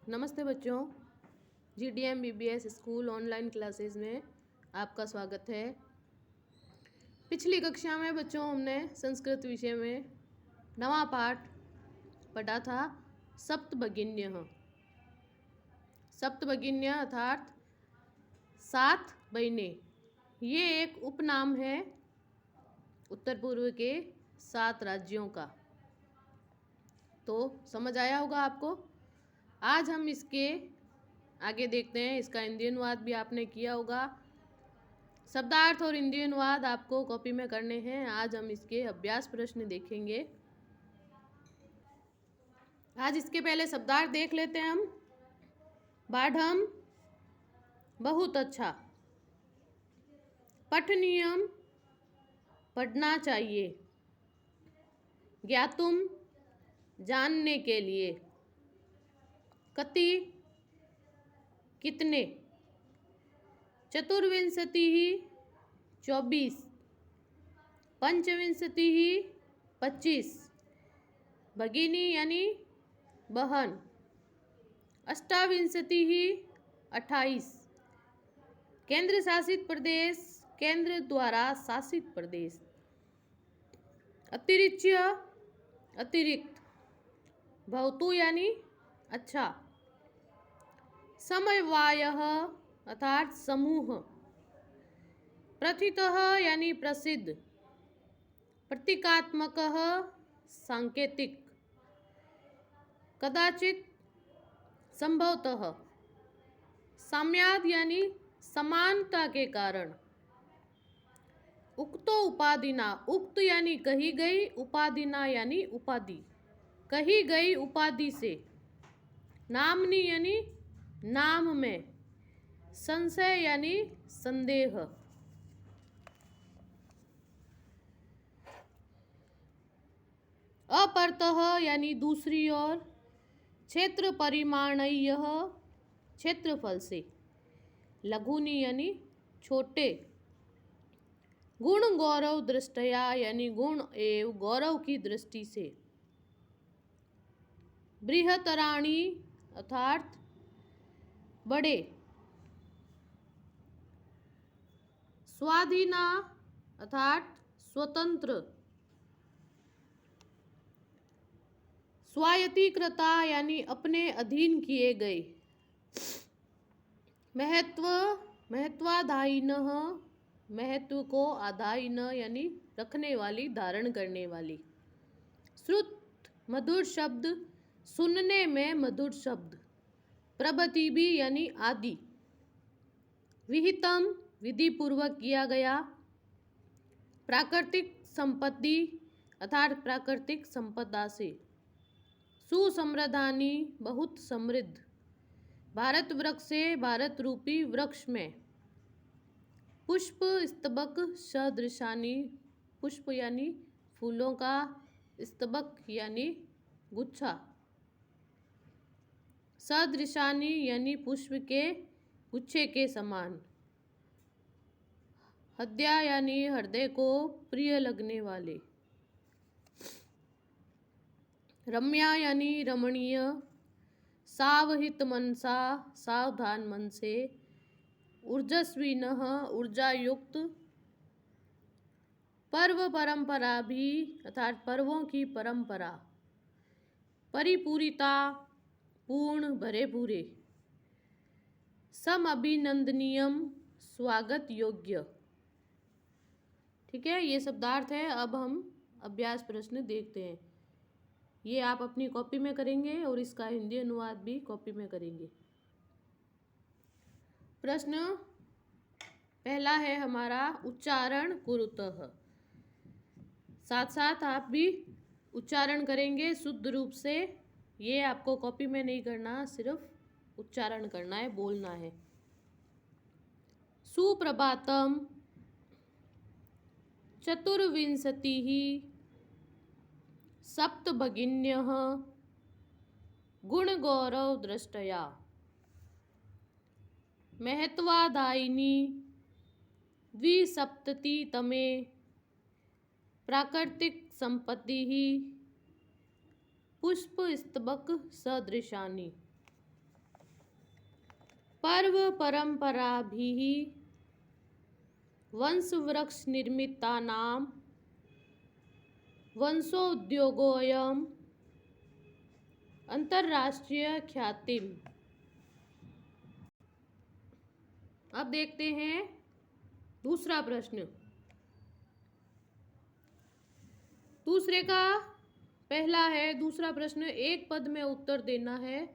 नमस्ते बच्चों, GDM BBS school online classes में आपका स्वागत है। पिछली कक्षा में बच्चों हमने संस्कृत विषय में नवा पाठ पढ़ा था सप्तभगिन्यः। सप्तभगिन्य अर्थात 7 बहनें। ये एक उपनाम है उत्तर पूर्व के 7 राज्यों का। तो समझ आया होगा आपको। आज हम इसके आगे देखते हैं। इसका हिंदी अनुवाद भी आपने किया होगा। शब्दार्थ और हिंदी अनुवाद आपको कॉपी में करने हैं। आज हम इसके अभ्यास प्रश्न देखेंगे। आज इसके पहले शब्दार्थ देख लेते हैं हम। बाढ़म बहुत अच्छा, पठनीयम पढ़ना चाहिए, ज्ञातुम जानने के लिए, कति कितने, चतुर्विंशतिः 24, पंचविंशतिः 25, भगिनी यानी बहन, अष्टाविंशतिः 28, केंद्र शासित प्रदेश केंद्र द्वारा शासित प्रदेश, अतिरिच्य अतिरिक्त, भवतु यानी अच्छा, समवायः अर्थात समूह, प्रथितः यानी प्रसिद्ध, प्रतीकात्मकः सांकेतिक, कदाचित संभवतः, साम्याद यानी समानता के कारण, उक्तो उपाधिना, उक्त यानी कही गई, उपाधिना यानी उपाधि, कही गई उपाधि से, नामनी यानी नाम में, संशय यानी संदेह। अपरतः यानी दूसरी ओर, क्षेत्र परिमाणयः क्षेत्रफल से, लघुनी यानी छोटे, गुण गौरव दृष्टया यानी गुण एवं गौरव की दृष्टि से, बृहतराणी अर्थात बड़े, स्वाधीना अर्थात स्वतंत्र, स्वायत्तीकृता यानी अपने अधीन किए गए, महत्व महत्वाधायिनः महत्व को आधायिन यानी रखने वाली, धारण करने वाली, श्रुत मधुर शब्द, सुनने में मधुर शब्द, प्रभृति भी यानी आदि, विहितम विधि पूर्वक किया गया, प्राकृतिक संपत्ति अर्थात प्राकृतिक संपदा से, सुसमृद्धानि बहुत समृद्ध, भारत वृक्ष से भारत रूपी वृक्ष में, पुष्प स्तबक सदृशानि, पुष्प यानी फूलों का, स्तबक यानी गुच्छा, सदृशानि यानी पुष्प के गुच्छे के समान, हृदया यानी हृदय को प्रिय लगने वाले, रम्या यानी रमणीय, सावहित मनसा सावधान मन से, ऊर्जस्विनः ऊर्जा युक्त, पर्व परंपरा भी अर्थात पर्वों की परंपरा, परिपूरिता पूर्ण भरे पूरे, सम अभिनंदनीयम स्वागत योग्य। ठीक है, ये शब्दार्थ है। अब हम अभ्यास प्रश्न देखते हैं। ये आप अपनी कॉपी में करेंगे और इसका हिंदी अनुवाद भी कॉपी में करेंगे। प्रश्न पहला है हमारा, उच्चारण कुरुतः। साथ साथ आप भी उच्चारण करेंगे शुद्ध रूप से। ये आपको कॉपी में नहीं करना, सिर्फ उच्चारण करना है, बोलना है। सुप्रभातम, चतुर्विंशतिः, सप्तभगिन्यः, गुणगौरव दृष्टया, महत्वादायिनी, द्विसप्ततितमे, प्राकृतिक संपत्तिः, पुष्पस्तबक सदृशानि। पर्व परंपराभिः वंशवृक्ष निर्मितानां वंशोद्योगोऽयम् अंतर्राष्ट्रीय ख्यातिम्। अब देखते हैं दूसरा प्रश्न। दूसरे का पहला है, दूसरा प्रश्न एक पद में उत्तर देना है,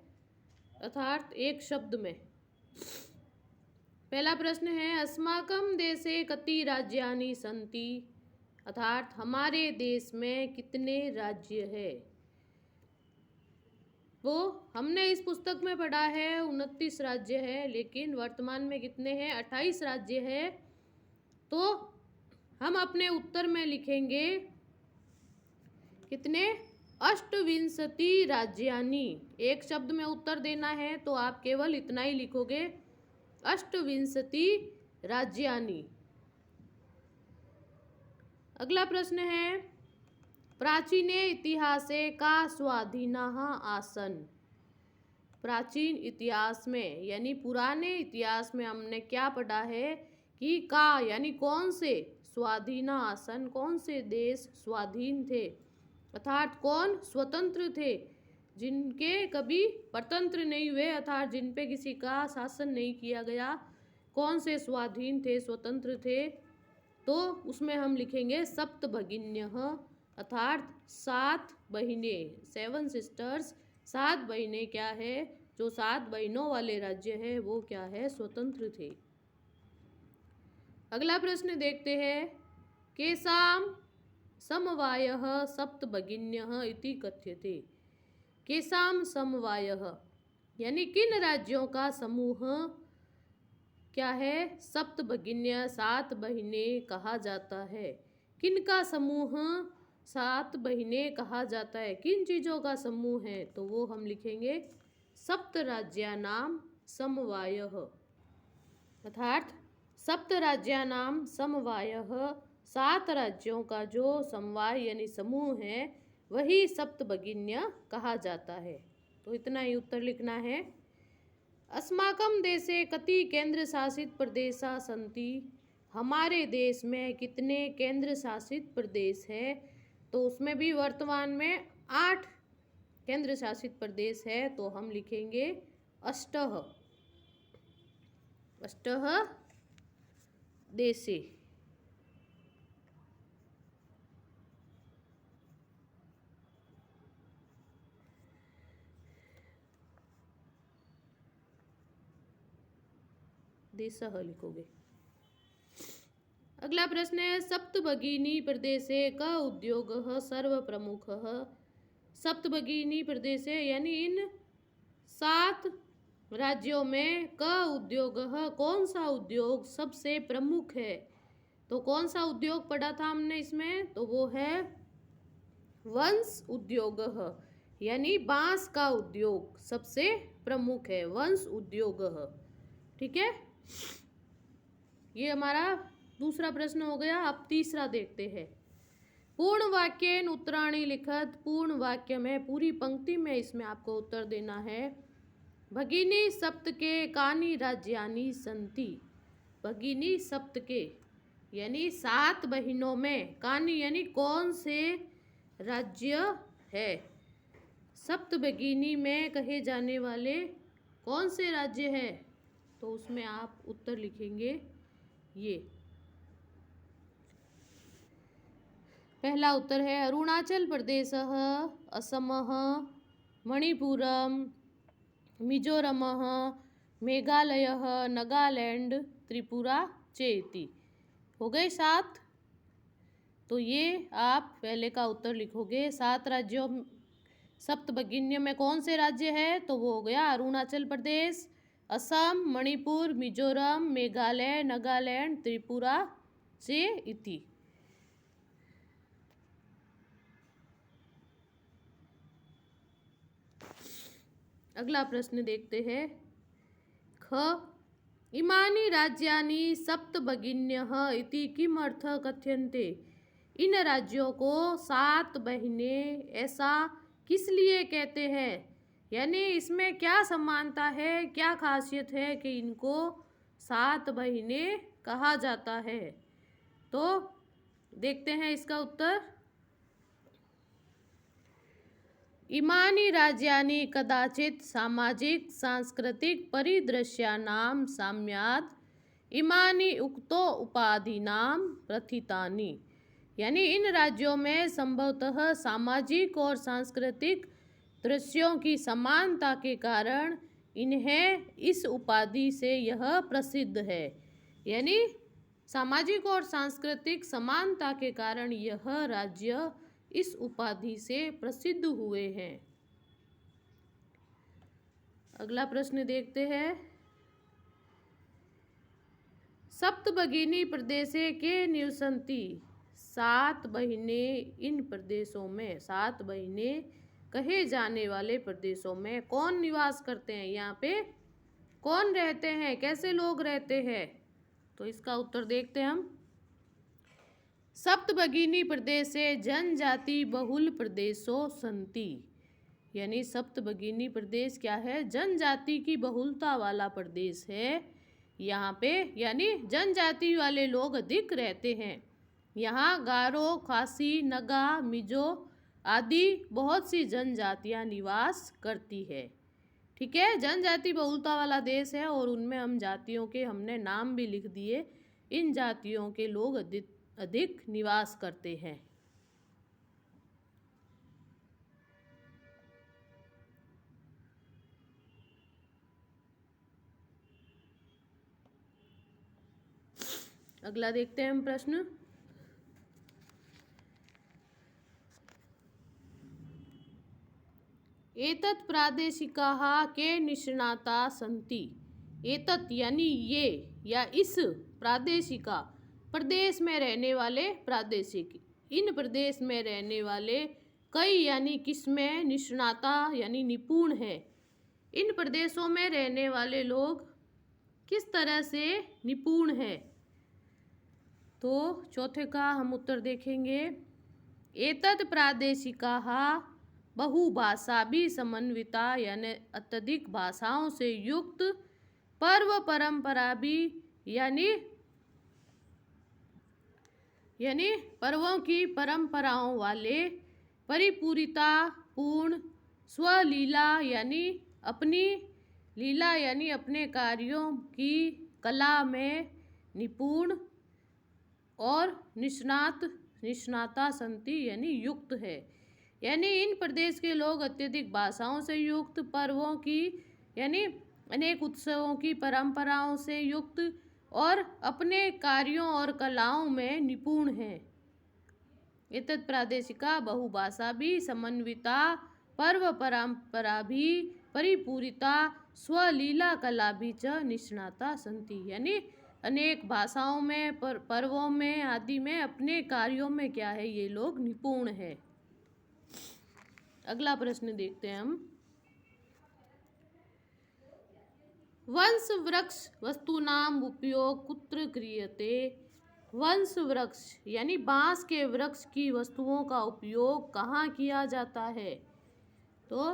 अर्थात एक शब्द में। पहला प्रश्न है अस्माकं देशे कति राज्यानि सन्ति, अर्थात हमारे देश में कितने राज्य है। वो हमने इस पुस्तक में पढ़ा है 29 राज्य है, लेकिन वर्तमान में कितने हैं, 28 राज्य है। तो हम अपने उत्तर में लिखेंगे कितने, अष्टविंशति राज्यानि। एक शब्द में उत्तर देना है तो आप केवल इतना ही लिखोगे, अष्टविंशति राज्यानि। अगला प्रश्न है प्राचीने इतिहासे का स्वाधीनः आसन्। प्राचीन इतिहास में यानी पुराने इतिहास में हमने क्या पढ़ा है कि का यानी कौन से, स्वाधीन आसन कौन से देश स्वाधीन थे, अर्थात कौन स्वतंत्र थे, जिनके कभी परतंत्र नहीं हुए, अर्थात जिन पे किसी का शासन नहीं किया गया, कौन से स्वाधीन थे, स्वतंत्र थे। तो उसमें हम लिखेंगे सप्त भगिन्यः, अर्थात 7 बहिने, 7 सिस्टर्स, 7 बहिने क्या है, जो 7 बहनों वाले राज्य है वो क्या है, स्वतंत्र थे। अगला प्रश्न देखते हैं केषां समवायः सप्त भगिन्यः इति कथ्यते। केषां समवायः यानी किन राज्यों का समूह क्या है, सप्त भगिन्य 7 बहिने कहा जाता है। किन का समूह 7 बहिने कहा जाता है, किन चीज़ों का समूह है, तो वो हम लिखेंगे सप्त राज्यानां समवायः, अर्थात सप्त राज्यानां समवायः 7 राज्यों का जो समवाय यानी समूह है वही सप्त भगिन्य कहा जाता है। तो इतना ही उत्तर लिखना है। अस्माकं देशे कति केंद्र शासित प्रदेशा सन्ति। हमारे देश में कितने केंद्र शासित प्रदेश है, तो उसमें भी वर्तमान में 8 केंद्र शासित प्रदेश है, तो हम लिखेंगे अष्टः, अष्टः देशे। देशः लिखोगे। अगला प्रश्न है सप्तभगिनी प्रदेशे क उद्योगः सर्वप्रमुखः। सप्तभगिनी प्रदेशे यानी इन 7 राज्यों में क उद्योगः कौन सा उद्योग सबसे प्रमुख है। तो कौन सा उद्योग पढ़ा था हमने इसमें, तो वो है वंश उद्योगः, यानी बांस का उद्योग सबसे प्रमुख है, वंश उद्योगः। ठीक है, ये हमारा दूसरा प्रश्न हो गया। अब तीसरा देखते हैं। पूर्ण वाक्येन उत्तराणि लिखत। पूर्ण वाक्य में पूरी पंक्ति में इसमें आपको उत्तर देना है। भगिनी सप्तके कानि राज्यानि सन्ति। भगिनी सप्तके यानी 7 बहिनों में, कानि यानी कौन से राज्य है, सप्त भगिनी में कहे जाने वाले कौन से राज्य है, तो उसमें आप उत्तर लिखेंगे ये। पहला उत्तर है अरुणाचल प्रदेशः, असमः, मणिपुरम, मिजोरमः, मेघालयः, नागालैंड, त्रिपुरा चेति। हो गए 7। तो ये आप पहले का उत्तर लिखोगे। 7 राज्यों सप्तभगिन्य में कौन से राज्य है, तो वो हो गया अरुणाचल प्रदेश, असम, मणिपुर, मिजोरम, मेघालय, नागालैंड, त्रिपुरा से इति। अगला प्रश्न देखते हैं। ख इमानि राज्यानि सप्तभगिन्यः इति किमर्थः कथ्यन्ते। इन राज्यों को 7 बहिनें ऐसा किस लिए कहते हैं। यानी इसमें क्या समानता है, क्या खासियत है कि इनको 7 महीने कहा जाता है? तो देखते हैं इसका उत्तर। इमानि राज्यानि कदाचित् सामाजिक सांस्कृतिक परिदृश्यानां साम्यात् इमानि उक्तो उपाधिनां प्रथितानि। यानी इन राज्यों में संभवतः सामाजिक और सांस्कृतिक दृश्यों की समानता के कारण इन्हें इस उपाधि से यह प्रसिद्ध है। यानी सामाजिक और सांस्कृतिक समानता के कारण यह राज्य इस उपाधि से प्रसिद्ध हुए हैं। अगला प्रश्न देखते हैं। सप्तभगिनी प्रदेशे के निवसन्ति। 7 महीने इन प्रदेशों में, 7 महीने कहे जाने वाले प्रदेशों में कौन निवास करते हैं? यहाँ पे कौन रहते हैं, कैसे लोग रहते हैं? तो इसका उत्तर देखते हैं हम। सप्तभगिनी प्रदेशे जनजाति बहुल प्रदेशो सन्ति। यानी सप्तभगिनी प्रदेश क्या है? जनजाति की बहुलता वाला प्रदेश है। यहाँ पे यानी जनजाति वाले लोग अधिक रहते हैं। यहाँ गारो, खासी, नगा, मिजो आदि बहुत सी जनजातियाँ निवास करती है। ठीक है, जनजाति बहुलता वाला देश है और उनमें हम जातियों के हमने नाम भी लिख दिए। इन जातियों के लोग अधिक निवास करते हैं। अगला देखते हैं हम प्रश्न। एतत् प्रादेशिकाः के निष्णाता सन्ति। एतत् यानी ये या इस, प्रादेशिका प्रदेश में रहने वाले, प्रादेशिक इन प्रदेश में रहने वाले, कई यानी किसमें, निष्णाता यानी निपुण है। इन प्रदेशों में रहने वाले लोग किस तरह से निपुण है? तो चौथे का हम उत्तर देखेंगे। एतत् प्रादेशिकाः बहुभाषाभि समन्विता यानी अत्यधिक भाषाओं से युक्त, पर्व परंपरा भी यानी पर्वों की परंपराओं वाले, परिपूरिता पूर्ण, स्वलीला यानी अपनी लीला यानी अपने कार्यों की कला में निपुण, और निष्णाता संति यानी युक्त है। यानी इन प्रदेश के लोग अत्यधिक भाषाओं से युक्त, पर्वों की यानी अनेक उत्सवों की परंपराओं से युक्त और अपने कार्यों और कलाओं में निपुण हैं। एतत् प्रादेशिका बहुभाषा भी समन्विता, पर्व परंपरा भी परिपूरिता, स्वलीला कला भी च निष्णाता सन्ति। यानी अनेक भाषाओं में, पर्वों में आदि में, अपने कार्यों में क्या है, ये लोग निपुण है। अगला प्रश्न देखते हैं हम। वंश वृक्ष वस्तुनाम उपयोग कुत्र क्रियते। वंश वृक्ष यानी बांस के वृक्ष की वस्तुओं का उपयोग कहाँ किया जाता है? तो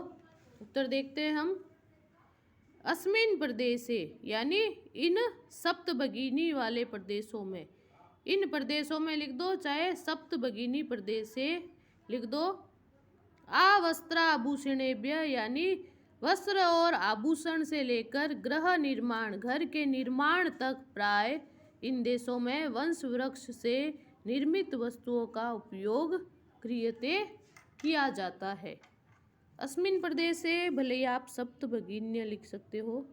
उत्तर देखते हैं हम। अस्मिन् प्रदेशे यानी इन सप्तभगिनी वाले प्रदेशों में, इन प्रदेशों में लिख दो, चाहे सप्तभगिनी प्रदेशे लिख दो। आवस्त्राभूषणेभ्य यानी वस्त्र और आभूषण से लेकर गृह निर्माण, घर के निर्माण तक प्राय इन देशों में वंश वृक्ष से निर्मित वस्तुओं का उपयोग क्रियते किया जाता है। अस्मिन् प्रदेशे भले आप सप्तभगिन्य लिख सकते हो।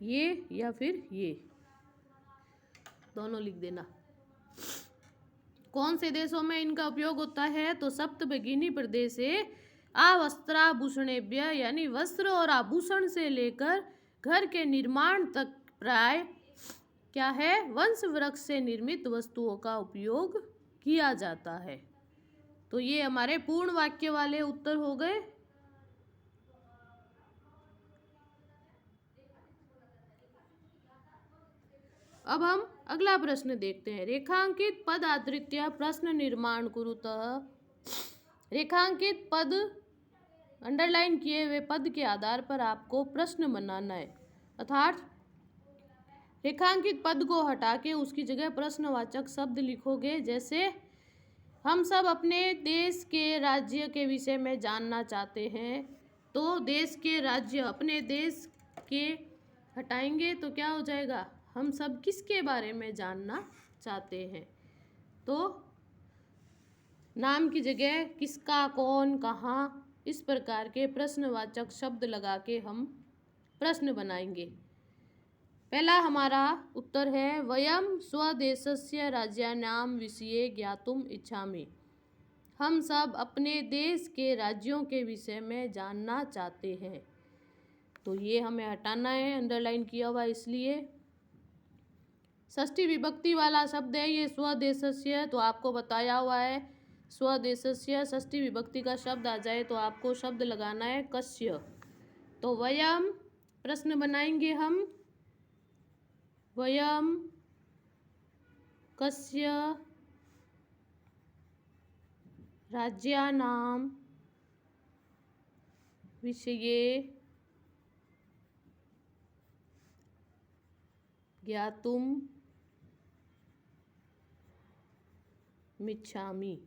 ये या फिर ये दोनों लिख देना। कौन से देशों में इनका उपयोग होता है? तो सप्तभगिनी प्रदेशे आवस्त्राभूषणेभ्य यानी वस्त्र और आभूषण से लेकर घर के निर्माण तक प्राय क्या है, वंश वृक्ष से निर्मित वस्तुओं का उपयोग किया जाता है। तो ये हमारे पूर्ण वाक्य वाले उत्तर हो गए। अब हम अगला प्रश्न देखते हैं। रेखांकित पद आधृत्य प्रश्न निर्माण कुरुतः। रेखांकित पद, अंडरलाइन किए हुए पद के आधार पर आपको प्रश्न बनाना है, अर्थात रेखांकित पद को हटा के उसकी जगह प्रश्नवाचक शब्द लिखोगे। जैसे हम सब अपने देश के राज्य के विषय में जानना चाहते हैं, तो देश के राज्य, अपने देश के हटाएंगे तो क्या हो जाएगा, हम सब किसके बारे में जानना चाहते हैं। तो नाम की जगह किसका, कौन, कहाँ, इस प्रकार के प्रश्नवाचक शब्द लगा के हम प्रश्न बनाएंगे। पहला हमारा उत्तर है वयम स्वदेशस्य राज्यानां विषये ज्ञातुम इच्छामि। हम सब अपने देश के राज्यों के विषय में जानना चाहते हैं। तो ये हमें हटाना है, अंडरलाइन किया हुआ इसलिए। षष्ठी विभक्ति वाला शब्द है ये स्वदेशस्य, तो आपको बताया हुआ है स्वदेशस्य षष्ठी विभक्ति का शब्द आ जाए तो आपको शब्द लगाना है कस्य। तो वयम प्रश्न बनाएंगे हम, वयम कस्य राज्यानां विषये ज्ञातुम इच्छामि।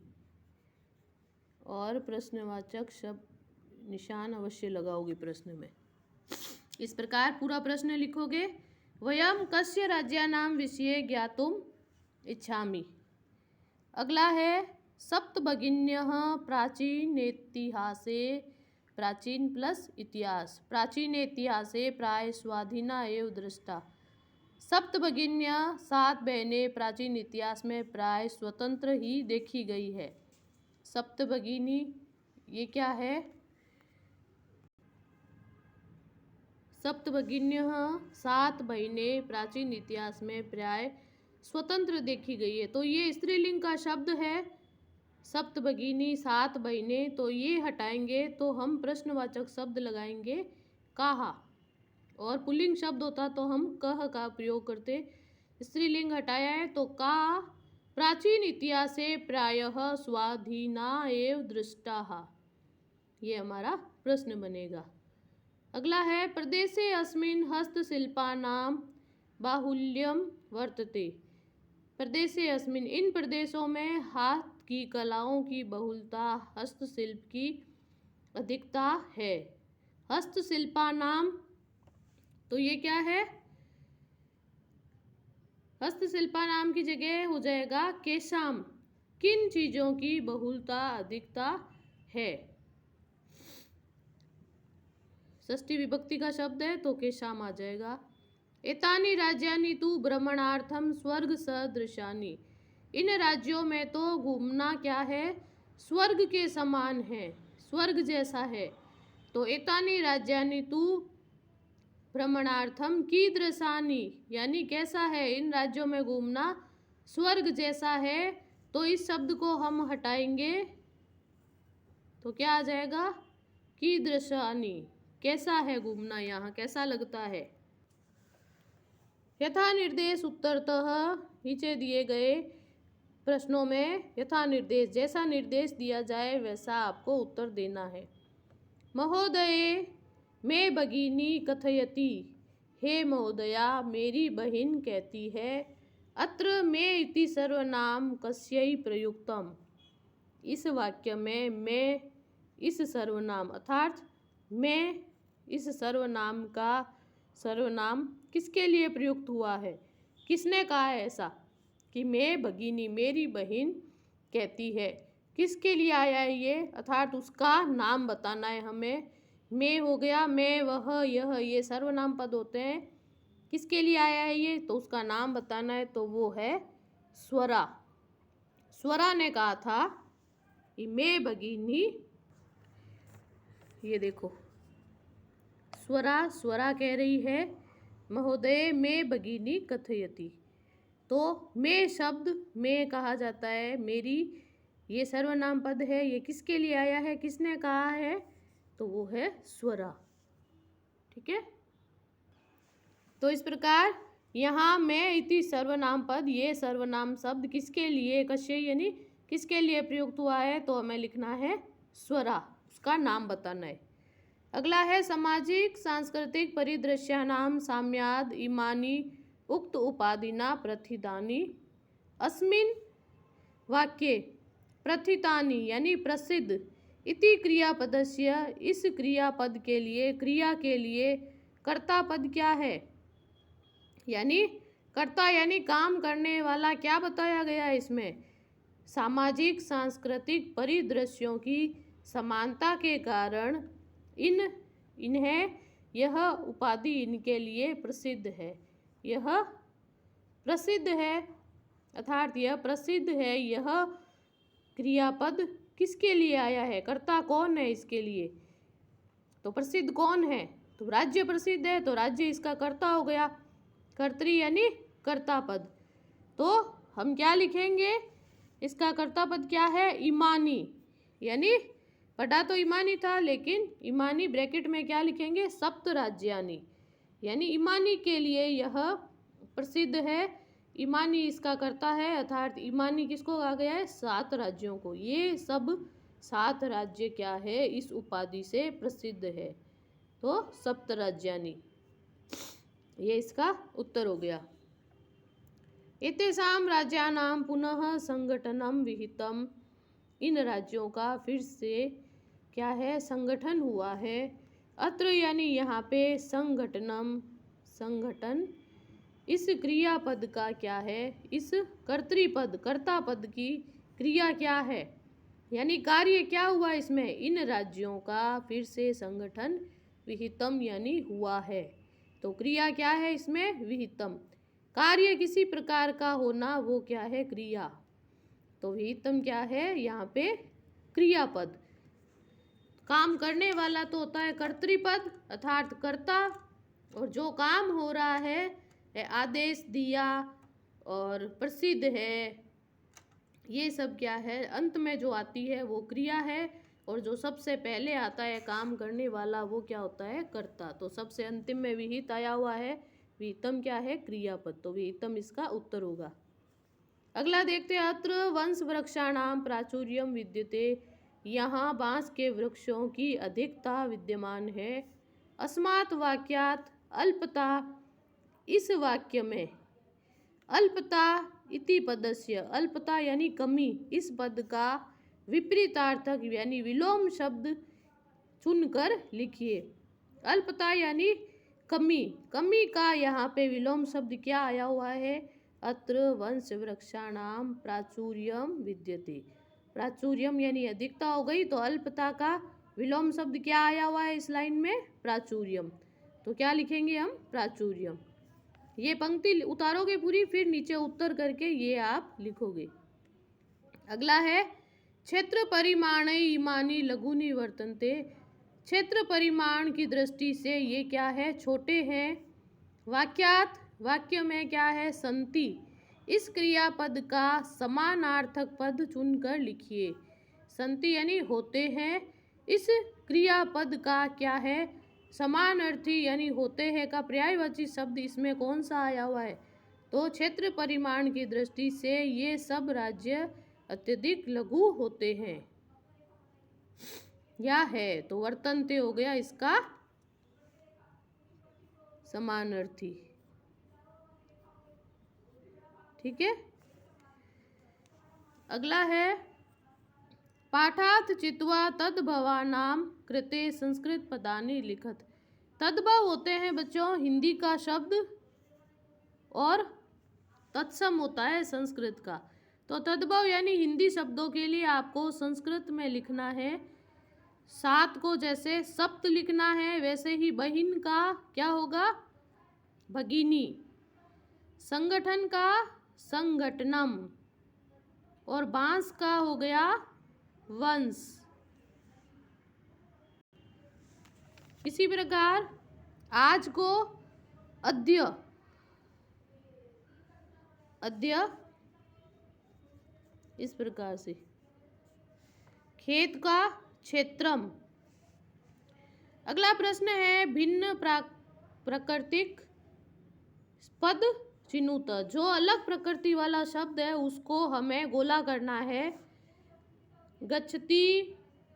और प्रश्नवाचक शब्द निशान अवश्य लगाओगे प्रश्न में। इस प्रकार पूरा प्रश्न लिखोगे, वयम कस्य राज्यानां विषये ज्ञातुम इच्छामि। अगला है सप्तभगिन्यः प्राचीनेतिहासे, प्राचीन प्लस इतिहास, प्राचीन इतिहासे प्राय स्वाधीना एवं दृष्टा। सप्तभगिन्या 7 बहनें प्राचीन इतिहास में प्राय स्वतंत्र ही देखी गई है। सप्तभगिनी ये क्या है, सप्तभगिन्यः 7 बहनें प्राचीन इतिहास में प्राय स्वतंत्र देखी गई है। तो ये स्त्रीलिंग का शब्द है, सप्तभगिनी 7 बहनें, तो ये हटाएंगे तो हम प्रश्नवाचक शब्द लगाएंगे कहा। और पुल्लिंग शब्द होता तो हम कह का प्रयोग करते। स्त्रीलिंग हटाया है तो का प्राचीन इतिहासे प्रायः स्वाधीना एव दृष्टाः, ये हमारा प्रश्न बनेगा। अगला है प्रदेशे अस्मिन् हस्तशिल्पानां बाहुल्यम वर्तते। प्रदेशे अस्मिन् इन प्रदेशों में हाथ की कलाओं की बहुलता, हस्तशिल्प की अधिकता है। हस्तशिल्पानां तो ये क्या है, हस्तशिल्पानां की जगह हो जाएगा केशाम, किन चीजों की बहुलता अधिकता है। षष्ठी विभक्ति का शब्द है तो केशाम आ जाएगा। एतानि राज्यानि तु भ्रमणार्थम स्वर्ग सदृशानि। इन राज्यों में तो घूमना क्या है, स्वर्ग के समान है, स्वर्ग जैसा है। तो एतानि राज्यानि तु भ्रमणार्थम कीदृशानि, यानी कैसा है, इन राज्यों में घूमना स्वर्ग जैसा है। तो इस शब्द को हम हटाएंगे तो क्या आ जाएगा, कीदृशानि, कैसा है घूमना, यहाँ कैसा लगता है। यथा निर्देश उत्तरतः, नीचे दिए गए प्रश्नों में यथा निर्देश, जैसा निर्देश दिया जाए वैसा आपको उत्तर देना है। महोदये मे भगिनी कथयति, हे महोदया मेरी बहन कहती है। अत्र मे इति सर्वनाम कस्यै प्रयुक्तम। इस वाक्य में मैं इस सर्वनाम, अर्थात मैं इस सर्वनाम का सर्वनाम किसके लिए प्रयुक्त हुआ है, किसने कहा है ऐसा कि मैं भगिनी मेरी बहन कहती है। किसके लिए आया है ये, अर्थात उसका नाम बताना है हमें। मैं हो गया, मैं, वह, यह, ये सर्वनाम पद होते हैं। किसके लिए आया है ये, तो उसका नाम बताना है, तो वो है स्वरा। स्वरा ने कहा था कि मैं भगिनी, ये देखो स्वरा, स्वरा कह रही है महोदय मैं भगिनी कथयति। तो मैं शब्द, मैं कहा जाता है, मेरी ये सर्वनाम पद है, ये किसके लिए आया है, किसने कहा है, तो वो है स्वरा। ठीक है। तो इस प्रकार यहाँ मैं इति सर्वनाम पद, ये सर्वनाम शब्द किसके लिए, कस्य यानी किसके लिए प्रयुक्त हुआ है, तो हमें लिखना है स्वरा, उसका नाम बताना है। अगला है सामाजिक सांस्कृतिक परिदृश्यानां साम्याद इमानि उक्त उपाधिना प्रथितानि। अस्मिन् वाक्ये प्रथितानि यानी प्रसिद्ध इति क्रियापदस्य, इस क्रियापद के लिए, क्रिया के लिए कर्ता पद क्या है, यानी कर्ता यानी काम करने वाला क्या बताया गया है इसमें, सामाजिक सांस्कृतिक परिदृश्यों की समानता के कारण इन्हें यह उपाधि इनके लिए प्रसिद्ध है, यह प्रसिद्ध है, अर्थात यह प्रसिद्ध है। यह क्रियापद किसके लिए आया है, कर्ता कौन है इसके लिए, तो प्रसिद्ध कौन है, तो राज्य प्रसिद्ध है, तो राज्य इसका कर्ता हो गया, कर्तृ यानी कर्ता पद। तो हम क्या लिखेंगे, इसका कर्ता पद क्या है, इमानी, यानी पढ़ा तो इमानी था, लेकिन इमानी ब्रैकेट में क्या लिखेंगे, सप्त राज्यानि, यानी इमानी के लिए यह प्रसिद्ध है। इमानी इसका कर्ता है, अर्थात इमानी किसको कहा गया है, 7 राज्यों को। ये सब 7 राज्य क्या है, इस उपाधि से प्रसिद्ध है, तो सप्त राज्यानि, ये इसका उत्तर हो गया। एतेषां राज्यानां पुनः संगठनम विहितम, इन राज्यों का फिर से क्या है, संगठन हुआ है। अत्र यानी यहाँ पे संगठनम, संगठन, इस क्रियापद का क्या है, इस कर्तृपद कर्ता पद की क्रिया क्या है, यानी कार्य क्या हुआ इसमें, इन राज्यों का फिर से संगठन विहितम यानी हुआ है। तो क्रिया क्या है इसमें, विहितम, कार्य किसी प्रकार का होना वो क्या है, क्रिया, तो विहितम क्या है यहाँ पे, क्रियापद। काम करने वाला तो होता है कर्तृपद अर्थात कर्ता, और जो काम हो रहा है आदेश दिया और प्रसिद्ध है, ये सब क्या है, अंत में जो आती है वो क्रिया है, और जो सबसे पहले आता है काम करने वाला वो क्या होता है, कर्ता। तो सबसे अंतिम में विहित आया हुआ है, विहितम क्या है, क्रियापद, तो विहितम इसका उत्तर होगा। अगला देखते हैं, अत्र वंश वृक्षाणाम प्राचुर्यम विद्यते, यहाँ बांस के वृक्षों की अधिकता विद्यमान है। अस्मात् वाक्यात् अल्पता, इस वाक्य में अल्पता इति पदस्य, अल्पता यानी कमी, इस पद का विपरीतार्थक यानी विलोम शब्द चुनकर लिखिए। अल्पता यानी कमी, कमी का यहाँ पे विलोम शब्द क्या आया हुआ है, अत्र वंश वृक्षाणाम प्राचुर्यम विद्यते, प्राचुर्यम यानी अधिकता हो गई, तो अल्पता का विलोम शब्द क्या आया हुआ है इस लाइन में, प्राचुर्यम, तो क्या लिखेंगे हम, प्राचुर्यम। ये पंक्ति उतारोगे पूरी, फिर नीचे उत्तर करके ये आप लिखोगे। अगला है, क्षेत्र परिमाण इमानी लघुनी वर्तन्ते, क्षेत्र परिमाण की दृष्टि से ये क्या है, छोटे हैं। वाक्यात, वाक्य में क्या है, संति, इस क्रियापद का समानार्थक पद चुनकर लिखिए। संति यानी होते हैं, इस क्रियापद का क्या है, समानार्थी यानी होते हैं का पर्यायवाची शब्द इसमें कौन सा आया हुआ है, तो क्षेत्र परिमाण की दृष्टि से ये सब राज्य अत्यधिक लघु होते हैं, या है, तो वर्तन्ते हो गया इसका समानार्थी, ठीक है। अगला है, पाठात् चित्वा तद्भवानां कृते संस्कृत पदानि लिखत, तद्भव होते हैं बच्चों हिंदी का शब्द, और तत्सम होता है संस्कृत का, तो तद्भव यानी हिंदी शब्दों के लिए आपको संस्कृत में लिखना है। 7 को जैसे सप्त लिखना है, वैसे ही बहिन का क्या होगा, भगिनी, संगठन का संगठनम, और बांस का हो गया वंश। इसी प्रकार आज को अद्य, अद्य इस प्रकार से, खेत का क्षेत्रम। अगला प्रश्न है, भिन्न प्राकृतिक पद चिनुत। जो अलग प्रकृति वाला शब्द है उसको हमें गोला करना है। गच्छति,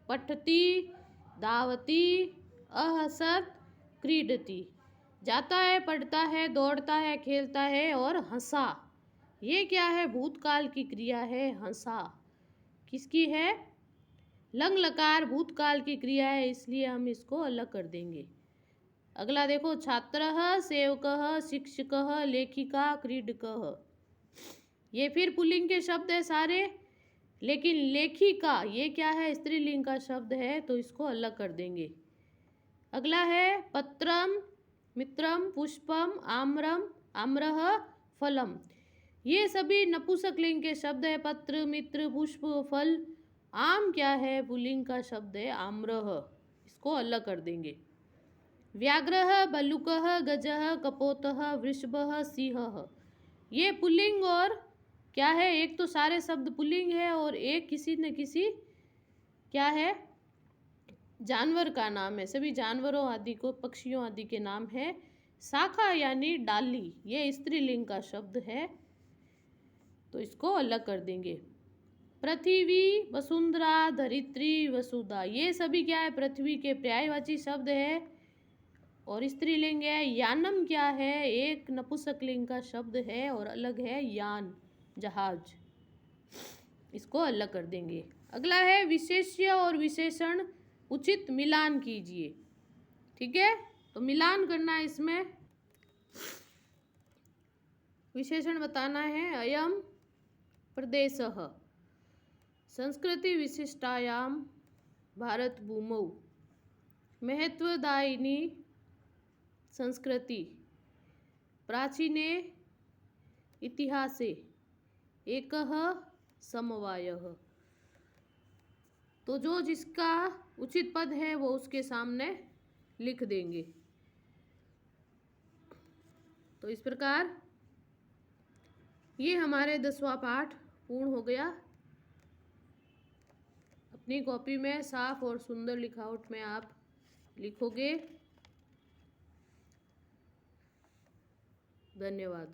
पठति, धावति, अहसत, क्रीडति। जाता है, पढ़ता है, दौड़ता है, खेलता है। और हंसा, ये क्या है? भूतकाल की क्रिया है। हंसा किसकी है? लंग लकार भूतकाल की क्रिया है, इसलिए हम इसको अलग कर देंगे। अगला देखो, छात्रः, सेवकः, शिक्षकः, लेखिका, क्रीडकः। ये फिर पुल्लिंग के शब्द है सारे, लेकिन लेखिका ये क्या है? स्त्रीलिंग का शब्द है, तो इसको अलग कर देंगे। अगला है पत्रम, मित्रम, पुष्पम, आम्रम, आम्रः, फलम। ये सभी नपुंसकलिंग के शब्द है। पत्र, मित्र, पुष्प, फल। आम क्या है? पुल्लिंग का शब्द है आम्रः, इसको अलग कर देंगे। व्याघ्रः, भल्लुकः, गजः, कपोतः, वृषभः, सिंहः। ये पुल्लिंग और क्या है? एक तो सारे शब्द पुल्लिंग है और एक किसी न किसी क्या है? जानवर का नाम है। सभी जानवरों आदि को, पक्षियों आदि के नाम है। शाखा यानी डाली, ये स्त्रीलिंग का शब्द है, तो इसको अलग कर देंगे। पृथ्वी, वसुंधरा, धरित्री, वसुधा। ये सभी क्या है? पृथ्वी के पर्यायवाची शब्द है और स्त्रीलिंग है। यानम क्या है? एक नपुंसकलिंग का शब्द है और अलग है यान, जहाज, इसको अलग कर देंगे। अगला है विशेष्य और विशेषण उचित मिलान कीजिए। ठीक है, तो मिलान करना है इसमें। विशेषण बताना है। अयम प्रदेशः संस्कृति विशिष्टायां भारत भूमौ महत्वदायिनी संस्कृति प्राचीने इतिहासे एकः समवायः। तो जो जिसका उचित पद है वो उसके सामने लिख देंगे। तो इस प्रकार ये हमारे 10वां पाठ पूर्ण हो गया। अपनी कॉपी में साफ और सुंदर लिखावट में आप लिखोगे। धन्यवाद।